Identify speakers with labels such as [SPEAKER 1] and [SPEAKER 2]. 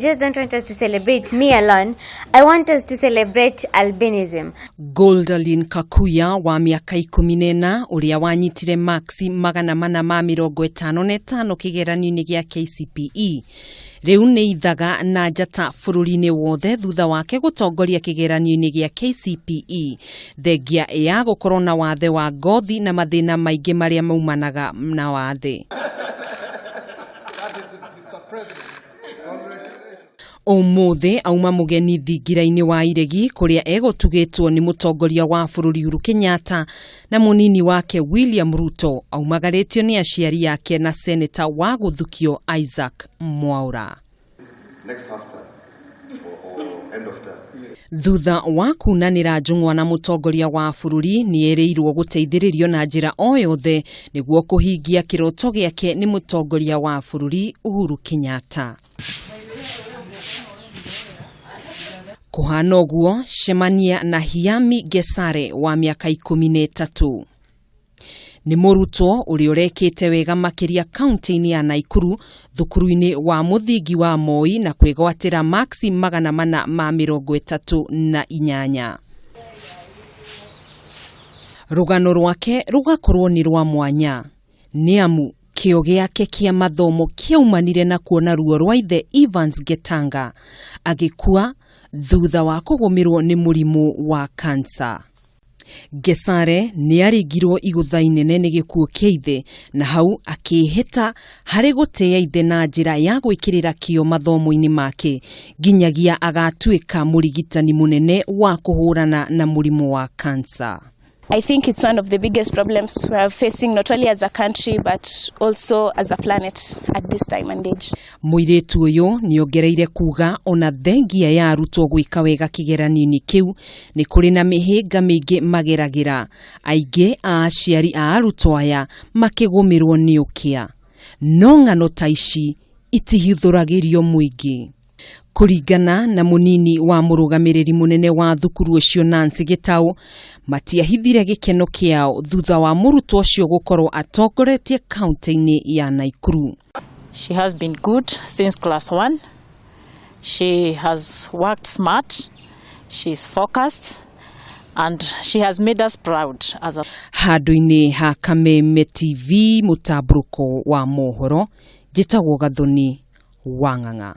[SPEAKER 1] Just don't want us to celebrate me alone. I want us to celebrate albinism.
[SPEAKER 2] Goldalyn Kakuya wa miaka 14 uria wanyitire maxi 455 kigeranio-ini gia KCPE. Riu ni ithaga na njata bururi-ini wothe thutha wake gutongoria kigeranio-ini gia KCPE thengia ya gukorwo na wathe wa ngothi na mathina maingi maria maumanaga na wathe. Umuthi auma mugeni thingira-ini wa iregi kuria egotugitwo ni Mutongoria wa bururi Uhuru Kenyatta na munini wake William Ruto aumagaritio ni aciari yake na seneta wa guthukio Isaac Mwaura.
[SPEAKER 3] Next half time or end of time.
[SPEAKER 2] Thutha wa kunanira njung'wa na Mutongoria wa bururi ni ereirwo guteithiririo na njira o yothe niguo kuhingia kiroto giake ni Mutongoria wa bururi Uhuru Kenyatta. Kuhana uguo cemania na Hiami Gesare wa miaka 13. Ni murutwo uria urekite wega makiria kaunti-ini ya Naikuru thukuru-ini wa muthingi wa Moi na kwigwatira maxi 438. Rugano rwake rugakorwo ni rwa mwanya niamu kio giake kia mathomo kiaumanire na kuona ruo rwa ithe Evans Getanga agikua thutha wa kugumirwo ni murimu wa kansa. Gesare ni arigirwo igutha inene ni gikuo kiithe na hau akihita hari guteya ithe na njira ya gwikirira kio mathomo-ini make ginyagia agatuika murigitani munene wa kuhurana na murimu wa kansa.
[SPEAKER 4] I think it's one of the biggest problems we are facing, not only as a country but also as a planet at this time and age.
[SPEAKER 2] Muiritu uyu ni ongereire kuga ona thengia ya arutwo gwika wega kigeranio-ini kiu ni kuri na mihinga mingi mageragira aingi a aciari a arutwo aya makigumirwo ni ukia no ng'ano ta ici itihithuragirio muingi. Kuringana na munini wa murugamiriri munene wa thukuru ucio Nancy Gitau matiahithire gikeno kiao thutha wa murutwo ucio gukorwo atongoretie kaunti-ini ya Naikuru.
[SPEAKER 5] She has been good since class 1. She has worked smart. She's focused and she has made us proud as a
[SPEAKER 2] Handu-ini ha Kameme TV mutabruko wa mohoro jitagwo Gathoni Wang'ang'a.